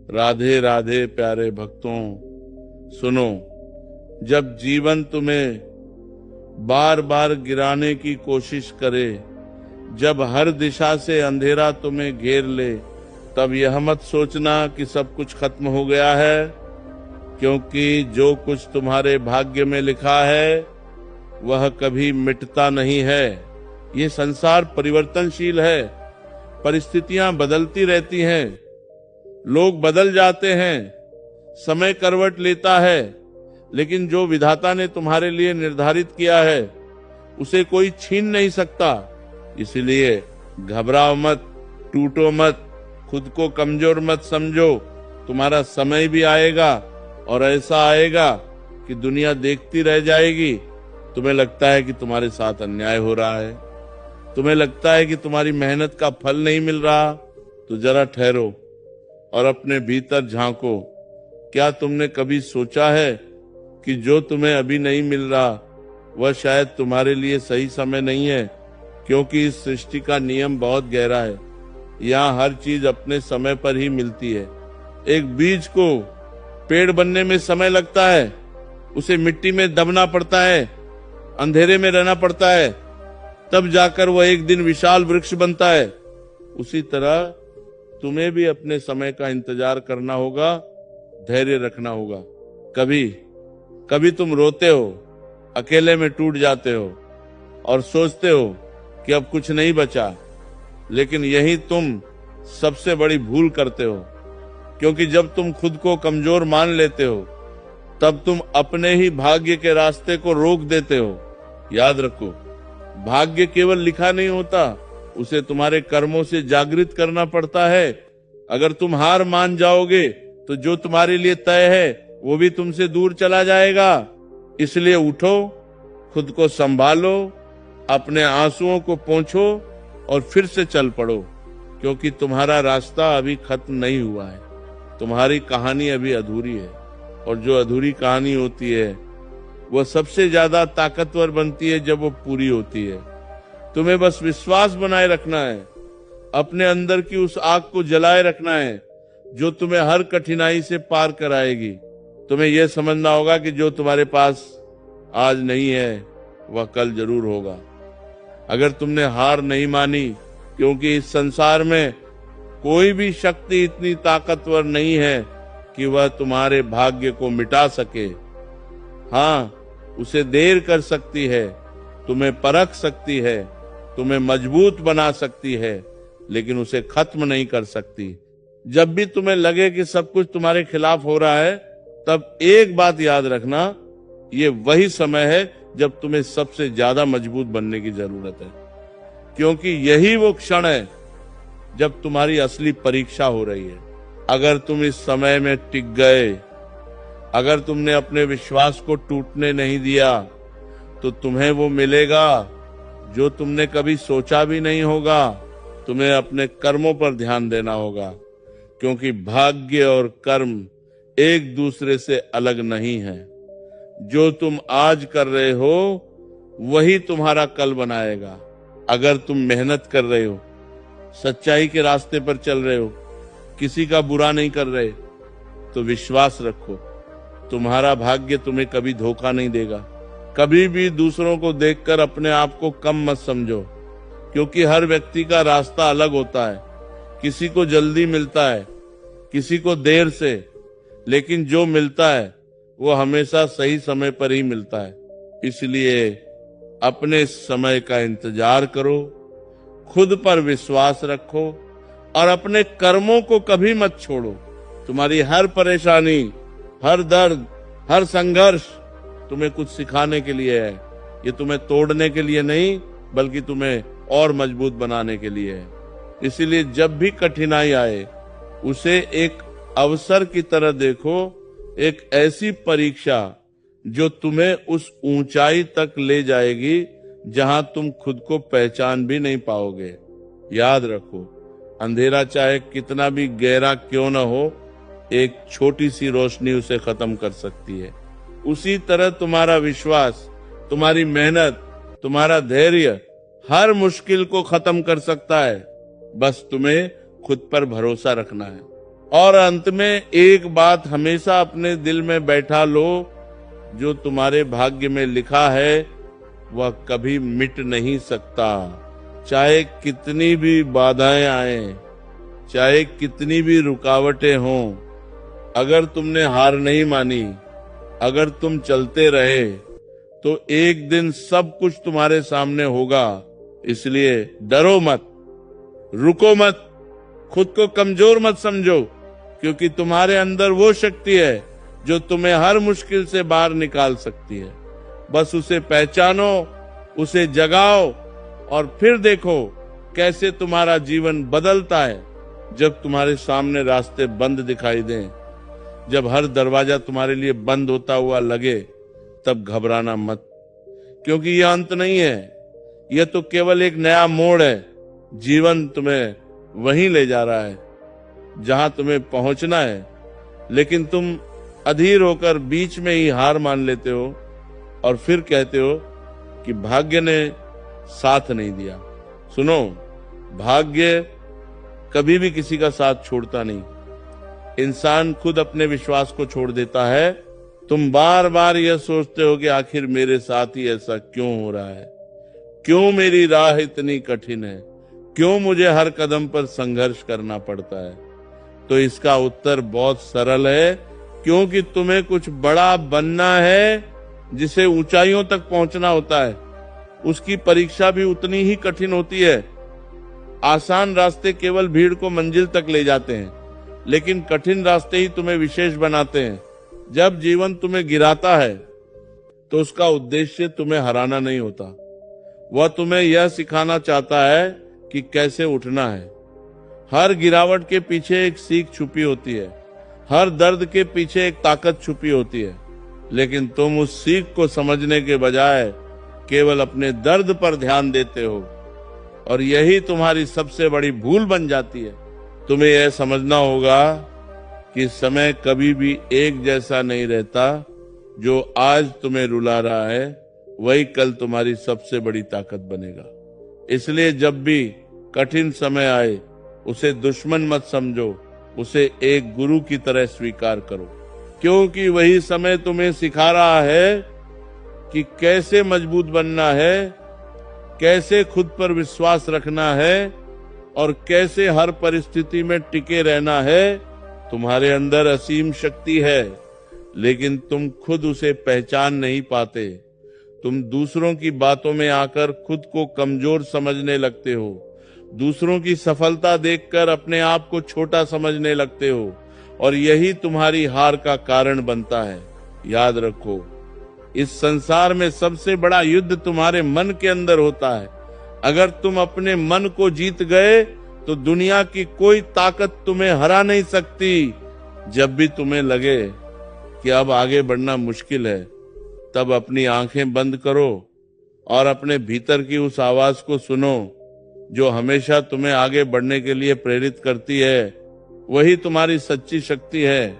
राधे राधे प्यारे भक्तों, सुनो, जब जीवन तुम्हें बार बार गिराने की कोशिश करे, जब हर दिशा से अंधेरा तुम्हें घेर ले, तब यह मत सोचना कि सब कुछ खत्म हो गया है, क्योंकि जो कुछ तुम्हारे भाग्य में लिखा है वह कभी मिटता नहीं है। ये संसार परिवर्तनशील है, परिस्थितियां बदलती रहती हैं, लोग बदल जाते हैं, समय करवट लेता है, लेकिन जो विधाता ने तुम्हारे लिए निर्धारित किया है उसे कोई छीन नहीं सकता। इसलिए घबराओ मत, टूटो मत, खुद को कमजोर मत समझो। तुम्हारा समय भी आएगा और ऐसा आएगा कि दुनिया देखती रह जाएगी। तुम्हें लगता है कि तुम्हारे साथ अन्याय हो रहा है, तुम्हें लगता है कि तुम्हारी मेहनत का फल नहीं मिल रहा, तो जरा ठहरो और अपने भीतर झांको। क्या तुमने कभी सोचा है कि जो तुम्हें अभी नहीं मिल रहा वह शायद तुम्हारे लिए सही समय नहीं है? क्योंकि इस सृष्टि का नियम बहुत गहरा है। यहाँ हर चीज अपने समय पर ही मिलती है। एक बीज को पेड़ बनने में समय लगता है, उसे मिट्टी में दबना पड़ता है, अंधेरे में रहना पड़ता है, तब जाकर वह एक दिन विशाल वृक्ष बनता है। उसी तरह तुम्हें भी अपने समय का इंतजार करना होगा, धैर्य रखना होगा। कभी तुम रोते हो, अकेले में टूट जाते हो और सोचते हो कि अब कुछ नहीं बचा, लेकिन यही तुम सबसे बड़ी भूल करते हो, क्योंकि जब तुम खुद को कमजोर मान लेते हो तब तुम अपने ही भाग्य के रास्ते को रोक देते हो। याद रखो, भाग्य केवल लिखा नहीं होता, उसे तुम्हारे कर्मों से जागृत करना पड़ता है। अगर तुम हार मान जाओगे तो जो तुम्हारे लिए तय है वो भी तुमसे दूर चला जाएगा। इसलिए उठो, खुद को संभालो, अपने आंसुओं को पोंछो और फिर से चल पड़ो, क्योंकि तुम्हारा रास्ता अभी खत्म नहीं हुआ है। तुम्हारी कहानी अभी अधूरी है, और जो अधूरी कहानी होती है वह सबसे ज्यादा ताकतवर बनती है जब वो पूरी होती है। तुम्हें बस विश्वास बनाए रखना है, अपने अंदर की उस आग को जलाए रखना है जो तुम्हें हर कठिनाई से पार कराएगी। तुम्हें यह समझना होगा कि जो तुम्हारे पास आज नहीं है वह कल जरूर होगा। अगर तुमने हार नहीं मानी, क्योंकि इस संसार में कोई भी शक्ति इतनी ताकतवर नहीं है कि वह तुम्हारे भाग्य को मिटा सके। हाँ, उसे देर कर सकती है, तुम्हें परख सकती है, तुम्हें मजबूत बना सकती है, लेकिन उसे खत्म नहीं कर सकती। जब भी तुम्हें लगे कि सब कुछ तुम्हारे खिलाफ हो रहा है, तब एक बात याद रखना, ये वही समय है जब तुम्हें सबसे ज्यादा मजबूत बनने की जरूरत है, क्योंकि यही वो क्षण है जब तुम्हारी असली परीक्षा हो रही है। अगर तुम इस समय में टिक गए, अगर तुमने अपने विश्वास को टूटने नहीं दिया, तो तुम्हें वो मिलेगा जो तुमने कभी सोचा भी नहीं होगा। तुम्हें अपने कर्मों पर ध्यान देना होगा, क्योंकि भाग्य और कर्म एक दूसरे से अलग नहीं है। जो तुम आज कर रहे हो वही तुम्हारा कल बनाएगा। अगर तुम मेहनत कर रहे हो, सच्चाई के रास्ते पर चल रहे हो, किसी का बुरा नहीं कर रहे, तो विश्वास रखो, तुम्हारा भाग्य तुम्हें कभी धोखा नहीं देगा। कभी भी दूसरों को देखकर अपने आप को कम मत समझो, क्योंकि हर व्यक्ति का रास्ता अलग होता है। किसी को जल्दी मिलता है, किसी को देर से, लेकिन जो मिलता है वो हमेशा सही समय पर ही मिलता है। इसलिए अपने समय का इंतजार करो, खुद पर विश्वास रखो और अपने कर्मों को कभी मत छोड़ो। तुम्हारी हर परेशानी, हर दर्द, हर संघर्ष तुम्हें कुछ सिखाने के लिए है। ये तुम्हें तोड़ने के लिए नहीं, बल्कि तुम्हें और मजबूत बनाने के लिए है। इसीलिए जब भी कठिनाई आए, उसे एक अवसर की तरह देखो, एक ऐसी परीक्षा जो तुम्हें उस ऊंचाई तक ले जाएगी जहां तुम खुद को पहचान भी नहीं पाओगे। याद रखो, अंधेरा चाहे कितना भी गहरा क्यों न हो, एक छोटी सी रोशनी उसे खत्म कर सकती है। उसी तरह तुम्हारा विश्वास, तुम्हारी मेहनत, तुम्हारा धैर्य हर मुश्किल को खत्म कर सकता है। बस तुम्हें खुद पर भरोसा रखना है और अंत में एक बात हमेशा अपने दिल में बैठा लो, जो तुम्हारे भाग्य में लिखा है वह कभी मिट नहीं सकता। चाहे कितनी भी बाधाएं आए, चाहे कितनी भी रुकावटें हों, अगर तुमने हार नहीं मानी, अगर तुम चलते रहे, तो एक दिन सब कुछ तुम्हारे सामने होगा। इसलिए डरो मत, रुको मत, खुद को कमजोर मत समझो, क्योंकि तुम्हारे अंदर वो शक्ति है जो तुम्हें हर मुश्किल से बाहर निकाल सकती है। बस उसे पहचानो, उसे जगाओ और फिर देखो कैसे तुम्हारा जीवन बदलता है। जब तुम्हारे सामने रास्ते बंद दिखाई दें, जब हर दरवाजा तुम्हारे लिए बंद होता हुआ लगे, तब घबराना मत, क्योंकि यह अंत नहीं है, यह तो केवल एक नया मोड़ है। जीवन तुम्हें वहीं ले जा रहा है जहां तुम्हें पहुंचना है, लेकिन तुम अधीर होकर बीच में ही हार मान लेते हो और फिर कहते हो कि भाग्य ने साथ नहीं दिया। सुनो, भाग्य कभी भी किसी का साथ छोड़ता नहीं, इंसान खुद अपने विश्वास को छोड़ देता है। तुम बार बार यह सोचते हो कि आखिर मेरे साथ ही ऐसा क्यों हो रहा है, क्यों मेरी राह इतनी कठिन है, क्यों मुझे हर कदम पर संघर्ष करना पड़ता है। तो इसका उत्तर बहुत सरल है, क्योंकि तुम्हें कुछ बड़ा बनना है, जिसे ऊंचाइयों तक पहुंचना होता है। उसकी परीक्षा भी उतनी ही कठिन होती है। आसान रास्ते केवल भीड़ को मंजिल तक ले जाते हैं, लेकिन कठिन रास्ते ही तुम्हें विशेष बनाते हैं। जब जीवन तुम्हें गिराता है, तो उसका उद्देश्य तुम्हें हराना नहीं होता, वह तुम्हें यह सिखाना चाहता है कि कैसे उठना है। हर गिरावट के पीछे एक सीख छुपी होती है, हर दर्द के पीछे एक ताकत छुपी होती है, लेकिन तुम उस सीख को समझने के बजाय केवल अपने दर्द पर ध्यान देते हो, और यही तुम्हारी सबसे बड़ी भूल बन जाती है। तुम्हें यह समझना होगा कि समय कभी भी एक जैसा नहीं रहता। जो आज तुम्हें रुला रहा है, वही कल तुम्हारी सबसे बड़ी ताकत बनेगा। इसलिए जब भी कठिन समय आए, उसे दुश्मन मत समझो, उसे एक गुरु की तरह स्वीकार करो, क्योंकि वही समय तुम्हें सिखा रहा है कि कैसे मजबूत बनना है, कैसे खुद पर विश्वास रखना है और कैसे हर परिस्थिति में टिके रहना है। तुम्हारे अंदर असीम शक्ति है, लेकिन तुम खुद उसे पहचान नहीं पाते। तुम दूसरों की बातों में आकर खुद को कमजोर समझने लगते हो, दूसरों की सफलता देखकर अपने आप को छोटा समझने लगते हो, और यही तुम्हारी हार का कारण बनता है। याद रखो, इस संसार में सबसे बड़ा युद्ध तुम्हारे मन के अंदर होता है। अगर तुम अपने मन को जीत गए, तो दुनिया की कोई ताकत तुम्हें हरा नहीं सकती। जब भी तुम्हें लगे कि अब आगे बढ़ना मुश्किल है, तब अपनी आंखें बंद करो और अपने भीतर की उस आवाज को सुनो, जो हमेशा तुम्हें आगे बढ़ने के लिए प्रेरित करती है। वही तुम्हारी सच्ची शक्ति है,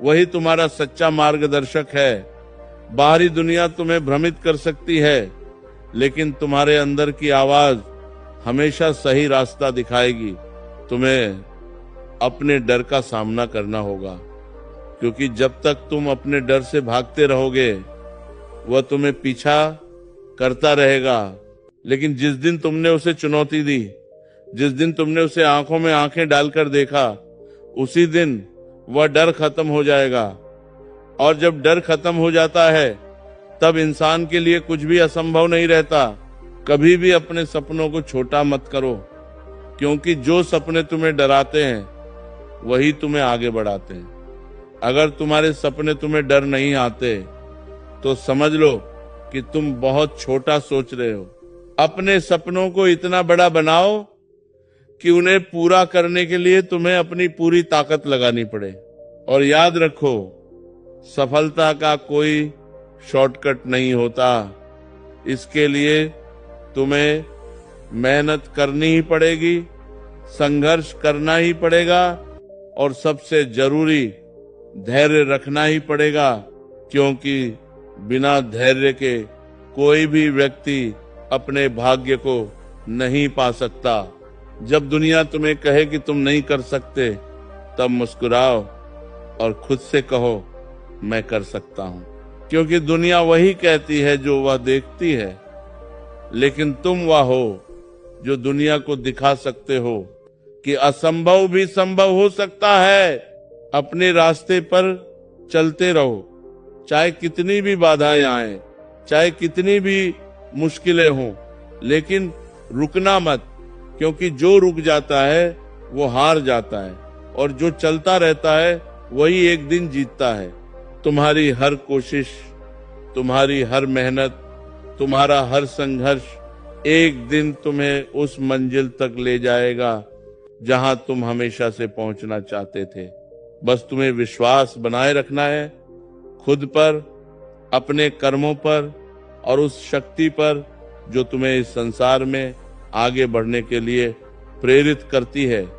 वही तुम्हारा सच्चा मार्गदर्शक है। बाहरी दुनिया तुम्हें भ्रमित कर सकती है, लेकिन तुम्हारे अंदर की आवाज हमेशा सही रास्ता दिखाएगी। तुम्हें अपने डर का सामना करना होगा, क्योंकि जब तक तुम अपने डर से भागते रहोगे, वह तुम्हें पीछा करता रहेगा। लेकिन जिस दिन तुमने उसे चुनौती दी, जिस दिन तुमने उसे आंखों में आंखें डालकर देखा, उसी दिन वह डर खत्म हो जाएगा। और जब डर खत्म हो जाता है, तब इंसान के लिए कुछ भी असंभव नहीं रहता। कभी भी अपने सपनों को छोटा मत करो, क्योंकि जो सपने तुम्हें डराते हैं, वही तुम्हें आगे बढ़ाते हैं। अगर तुम्हारे सपने तुम्हें डर नहीं आते, तो समझ लो कि तुम बहुत छोटा सोच रहे हो। अपने सपनों को इतना बड़ा बनाओ कि उन्हें पूरा करने के लिए तुम्हें अपनी पूरी ताकत लगानी पड़े। और याद रखो, सफलता का कोई शॉर्टकट नहीं होता। इसके लिए तुम्हें मेहनत करनी ही पड़ेगी, संघर्ष करना ही पड़ेगा, और सबसे जरूरी धैर्य रखना ही पड़ेगा, क्योंकि बिना धैर्य के कोई भी व्यक्ति अपने भाग्य को नहीं पा सकता। जब दुनिया तुम्हें कहे कि तुम नहीं कर सकते, तब मुस्कुराओ और खुद से कहो मैं कर सकता हूं। क्योंकि दुनिया वही कहती है जो वह देखती है, लेकिन तुम वह हो जो दुनिया को दिखा सकते हो कि असंभव भी संभव हो सकता है। अपने रास्ते पर चलते रहो, चाहे कितनी भी बाधाएं आए, चाहे कितनी भी मुश्किलें हों, लेकिन रुकना मत, क्योंकि जो रुक जाता है वो हार जाता है और जो चलता रहता है वही एक दिन जीतता है। तुम्हारी हर कोशिश, तुम्हारी हर मेहनत, तुम्हारा हर संघर्ष एक दिन तुम्हें उस मंजिल तक ले जाएगा जहां तुम हमेशा से पहुंचना चाहते थे। बस तुम्हें विश्वास बनाए रखना है खुद पर, अपने कर्मों पर और उस शक्ति पर जो तुम्हें इस संसार में आगे बढ़ने के लिए प्रेरित करती है।